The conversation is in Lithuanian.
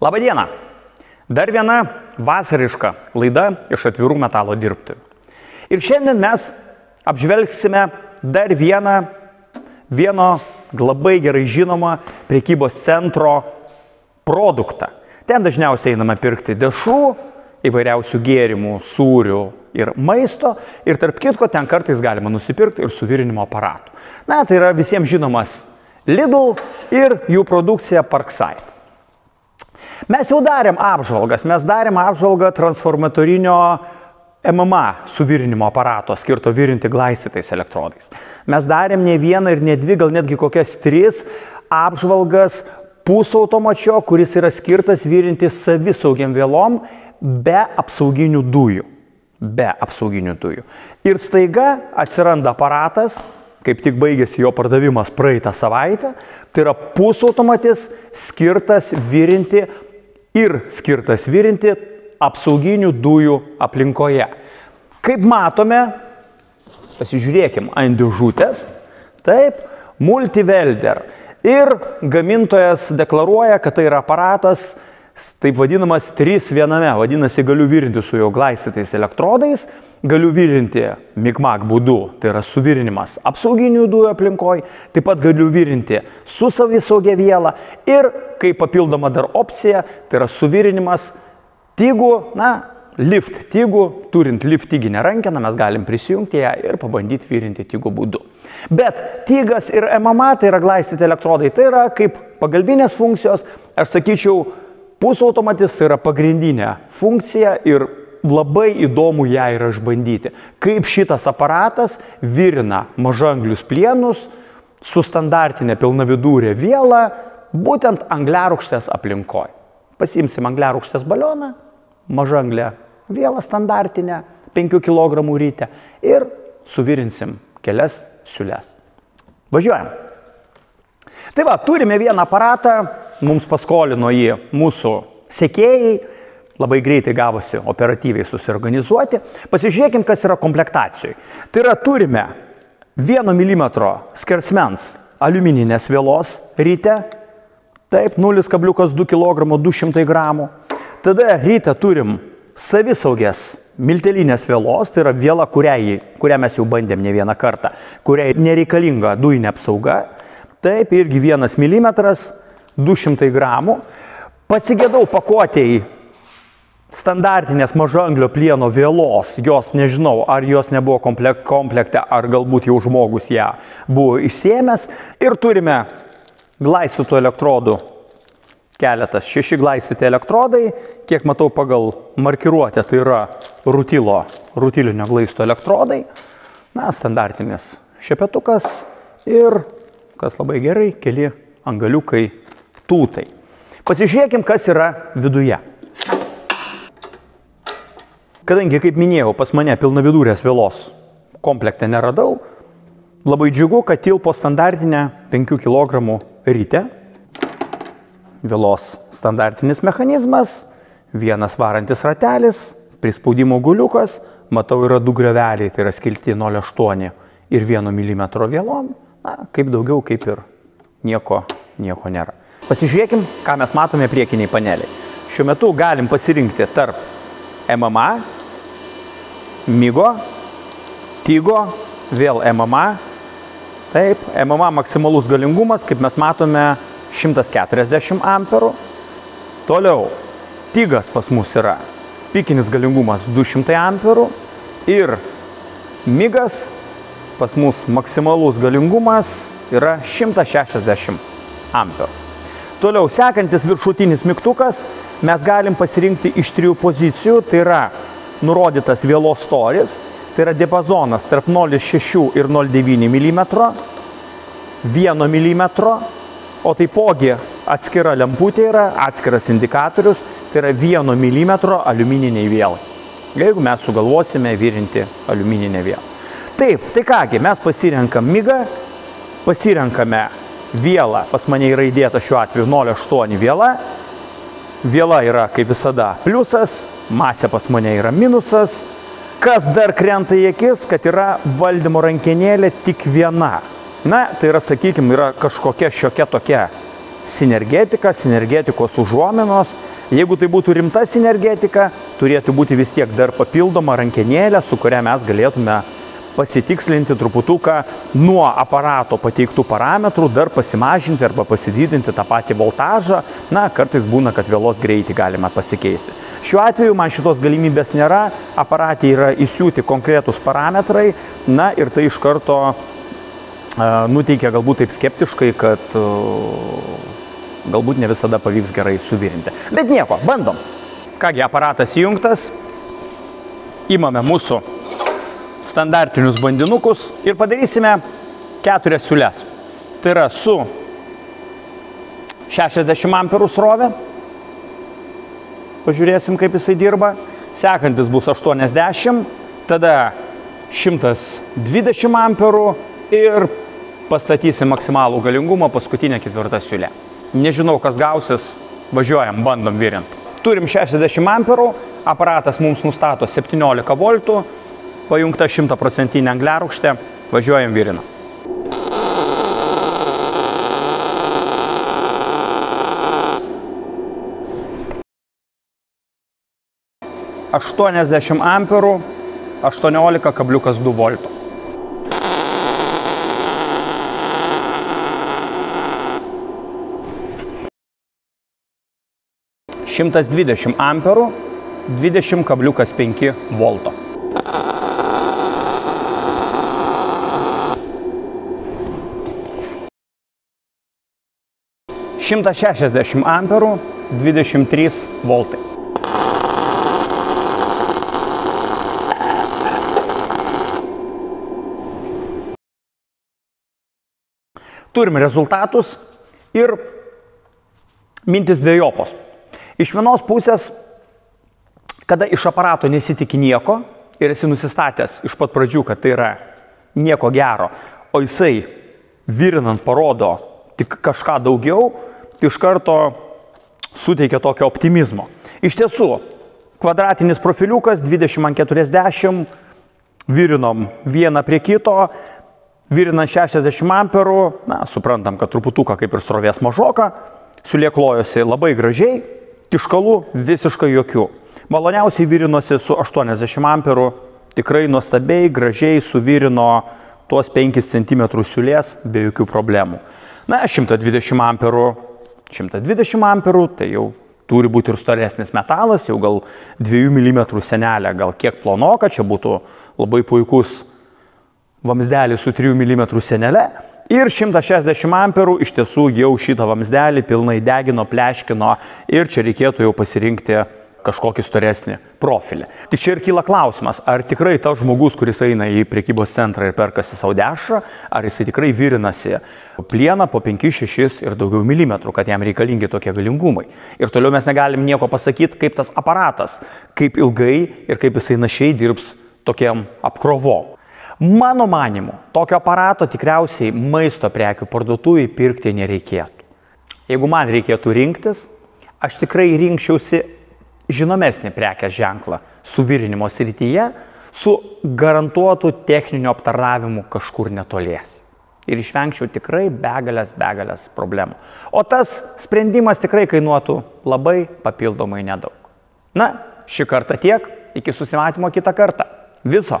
Labą dieną. Dar viena vasariška laida iš atvirų metalo dirbtuvių. Ir šiandien mes apžvelgsime dar vieno labai gerai žinomą prekybos centro produktą. Ten dažniausiai einame pirkti dešrų, įvairiausių gėrimų, sūrių ir maisto. Ir tarp kitko, ten kartais galima nusipirkti ir suvirinimo aparatų. Na, tai yra visiems žinomas Lidl ir jų produkcija Parkside. Mes jau darėm apžvalgas. Mes darėm apžvalgą transformatorinio MMA suvirinimo aparato, skirto virinti glaistytais elektrodais. Mes darėm ne vieną ir ne dvi, gal netgi kokias 3 apžvalgas pusautomačio, kuris yra skirtas virinti savisaugiam vielom be apsauginių dujų. Ir staiga atsiranda aparatas, kaip tik baigėsi jo pardavimas praeitą savaitę, tai yra pusautomatis skirtas virinti apsauginių dujų aplinkoje. Kaip matome, pasižiūrėkim ant dėžutės, taip, multivelder. Ir gamintojas deklaruoja, kad tai yra aparatas, taip vadinamas 3 viename. Vadinasi, galiu virinti su jo glaistytais elektrodais, galiu virinti migmak būdu, tai yra suvirinimas apsauginių dujų aplinkoje, taip pat galiu virinti su savisaugia viela ir kaip papildoma dar opcija, tai yra suvirinimas tygų, lift tygų, turint lift tyginę rankeną, mes galim prisijungti ją ir pabandyti virinti tygų būdu. Bet tygas ir MMA, tai yra glaistyti elektrodai, tai yra kaip pagalbinės funkcijos, aš sakyčiau, pusautomatis tai yra pagrindinė funkcija ir labai įdomu ją yra išbandyti. Kaip šitas aparatas virina mažaanglius plienus su standartinė pilnavidūrė viela, būtent angliarūgštės aplinkoje. Pasiimsim angliarūgštės balioną, mažanglę vielą standartinę, 5 kg ryte ir suvirinsim kelias siūles. Važiuojam. Tai va, turime vieną aparatą, mums paskolino jį mūsų sekėjai, labai greitai gavosi operatyviai susiorganizuoti. Pasižiūrėkim, kas yra komplektacijoje. Tai yra, turime 1 mm skersmens aliumininės vielos ryte, taip, 0,2 kg 200 gramų. Tada ryte turim savisaugės miltelinės vielos, tai yra viela, kurią mes jau bandėm ne vieną kartą, kuriai nereikalinga dujinė apsauga. Taip, irgi 1 mm, 200 gramų. Pasigėdau pakuotėjai standartinės mažanglio plieno vielos, jos nežinau, ar jos nebuvo komplekte, ar galbūt jau žmogus ją buvo išsiėmęs. Ir turime glaistytų elektrodų keletas, 6 glaistyti elektrodai, kiek matau pagal markiruotę, tai yra rutilinio glaisto elektrodai, standartinis šepetukas ir, kas labai gerai, keli angaliukai tūtai. Pasižiūrėkim, kas yra viduje. Kadangi, kaip minėjau, pas mane pilnavidūrės vielos komplekte neradau, labai džiugu, kad tilpo standartinė 5 kg ryte. Vielos standartinis mechanizmas, 1 varantis ratelis, prispaudimo guliukas, matau yra 2 grioveliai, tai yra skilti 0,8 ir 1 mm vielom. Kaip daugiau, kaip ir nieko nėra. Pasižiūrėkim, ką mes matome priekiniai paneliai. Šiuo metu galim pasirinkti tarp MMA, Migo, Tygo, vėl MMA. Taip, MMA maksimalus galingumas, kaip mes matome, 140 amperų. Toliau, Tygas pas mus yra pikinis galingumas 200 amperų ir Migas pas mus maksimalus galingumas yra 160 amperų. Toliau, sekantis viršutinis mygtukas, mes galim pasirinkti iš 3 pozicijų, tai yra nurodytas vielos storis, tai yra diapazonas tarp 0,6 ir 0,9 mm, 1 mm, o taipogi atskira lemputė yra, atskiras indikatorius, tai yra 1 mm aliumininiai vielai, jeigu mes sugalvosime virinti aliumininę vielą. Taip, tai kągi, mes pasirenkam migą, pasirenkame vielą, pas mane yra įdėta šiuo atveju 0,8 viela. Viela yra, kaip visada, pliusas, masė pas mane yra minusas. Kas dar krenta į akis, kad yra valdymo rankenėlė tik viena. Na, tai yra, sakykime, yra kažkokia šiokia tokia sinergetika, sinergetikos užuominos. Jeigu tai būtų rimta sinergetika, turėtų būti vis tiek dar papildoma rankenėlė, su kuria mes galėtume pasitikslinti truputuką nuo aparato pateiktų parametrų, dar pasimažinti arba pasididinti tą patį voltažą. Na, kartais būna, kad vėlos greitį galime pasikeisti. Šiuo atveju man šitos galimybės nėra, aparate yra įsiūti konkretus parametrai, na ir tai iš karto nuteikia galbūt taip skeptiškai, kad galbūt ne visada pavyks gerai suvirinti. Bet nieko, bandom. Kągi, aparatas įjungtas, imame mūsų standartinius bandinukus ir padarysime 4 siūles. Tai yra su 60 amperų srovė. Pažiūrėsim, kaip jisai dirba. Sekantis bus 80, tada 120 amperų ir pastatysim maksimalų galingumą paskutinę 4 siūlę. Nežinau, kas gausis, važiuojam, bandom virinti. Turim 60 amperų, aparatas mums nustato 17 voltų, pajungta 100% angliarūgštė, važiuojam virinam. $80 amperų, 18,2 voltų. $120 amperų, 20,5 volto. $160 amperų, 23 voltai. Turim rezultatus ir mintis dviejopos. Iš vienos pusės, kada iš aparato nesitiki nieko ir esi nusistatęs iš pat pradžių, kad tai yra nieko gero, o jisai virinant parodo tik kažką daugiau, tai iš karto suteikia tokio optimizmo. Iš tiesų, kvadratinis profiliukas 20x40, virinom vieną prie kito, virinant 60 amperų, na, suprantam, kad truputuką kaip ir srovės mažoka, siūlė klojosi labai gražiai, tiškalų visiškai jokių. Maloniausiai virinosi su 80 amperų, tikrai nuostabiai, gražiai suvirino tuos 5 cm siūlės be jokių problemų. Na, 120 amperų, tai jau turi būti ir storesnis metalas, jau gal 2 mm senelė, gal kiek plonoka, čia būtų labai puikus vamsdelis su 3 mm senelė. Ir 160 amperų iš tiesų jau šitą vamsdelį pilnai degino, pleškino ir čia reikėtų jau pasirinkti kažkokį storesnį profilį. Tik čia ir kyla klausimas, ar tikrai tas žmogus, kuris eina į prekybos centrą ir perkasi savo dešrą, ar jisai tikrai virinasi plieną po 5, 6 ir daugiau milimetrų, kad jam reikalingi tokie galingumai. Ir toliau mes negalim nieko pasakyti, kaip tas aparatas, kaip ilgai ir kaip jisai našiai dirbs tokiam apkrovom. Mano manimu, tokio aparato tikriausiai maisto prekių parduotuvėje pirkti nereikėtų. Jeigu man reikėtų rinktis, aš tikrai rinkčiausi žinomesnį prekės ženklą suvirinimo srityje su garantuotu techniniu aptarnavimu kažkur netolies. Ir išvengčiau tikrai begalės problemų. O tas sprendimas tikrai kainuotų labai papildomai nedaug. Na, šį kartą tiek, iki susimatymo kitą kartą. Viso.